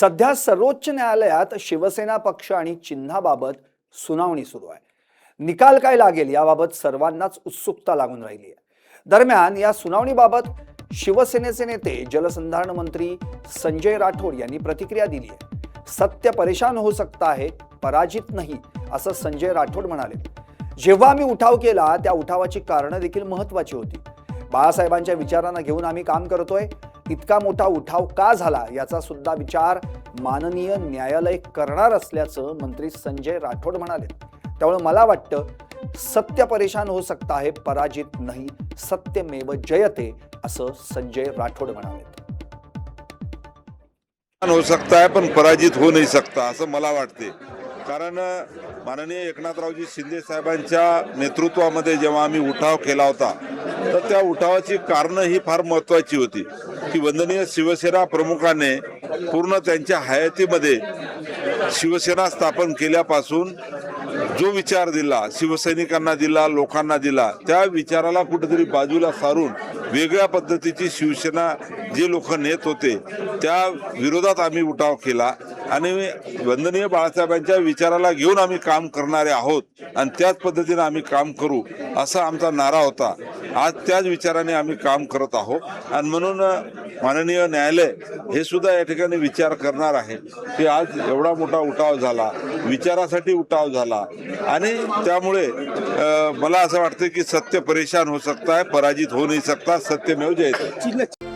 सध्या सर्वोच्च न्यायालयात शिवसेना पक्ष आणि चिन्हाबाबत सुनावणी सुरू आहे। निकाल काय लागेल याबाबत सर्वांनाच उत्सुकता लागून राहिली आहे। दरम्यान या सुनावणीबाबत शिवसेनेचे नेते जलसंधारण मंत्री संजय राठोड यांनी प्रतिक्रिया दिली आहे। सत्य परेशान हो सकता है, पराजित नहीं, असं संजय राठोड म्हणाले। जेव्हा आम्ही उठाव केला त्या उठावाची कारणं देखील महत्त्वाची होती। बाळासाहेबांच्या विचारांना घेऊन आम्ही काम करतोय। इतका मोठा उठाव का झाला याचा सुद्धा विचार माननीय न्यायालय करणार असल्याचं मंत्री संजय राठोड म्हणाले। त्यामुळे मला वाटतं सत्य परेशान हो सकता है, पराजित नहीं, सत्यमेव जयते, असं संजय राठोड म्हणाले। हो सकता है पण पराजित हो नहीं सकता असं मला वाटते। कारण माननीय एकनाथरावजी शिंदे साहेबांच्या नेतृत्वामध्ये जेव्हा आम्ही उठाव केला होता तर त्या उठावाची कारणं ही फार महत्त्वाची होती की वंदनीय शिवसेना प्रमुखाने पूर्ण त्यांच्या हयातीमध्ये शिवसेना स्थापन केल्यापासून जो विचार दिला, शिवसैनिकांना दिला, लोकांना दिला, त्या विचाराला कुठेतरी बाजूला सारून वेगळ्या पद्धतीची शिवसेना जे लोक नेत होते त्या विरोधात आम्ही उठाव केला आणि वंदनीय बाळासाहेबांच्या विचाराला घेऊन आम्ही काम करणारे आहोत आणि त्याच पद्धतीने आम्ही काम करू असा आमचा नारा होता। आज त्याच विचाराने आम्ही काम करत आहोत आणि म्हणून माननीय न्यायालय हे सुद्धा या ठिकाणी विचार करणार आहे की आज एवढा मोठा उठाव झाला, विचारासाठी उठाव झाला आणि त्यामुळे मला असं वाटतं की सत्य परेशान हो सकता है, पराजित हो नहीं सकता, सत्यमेव जयते।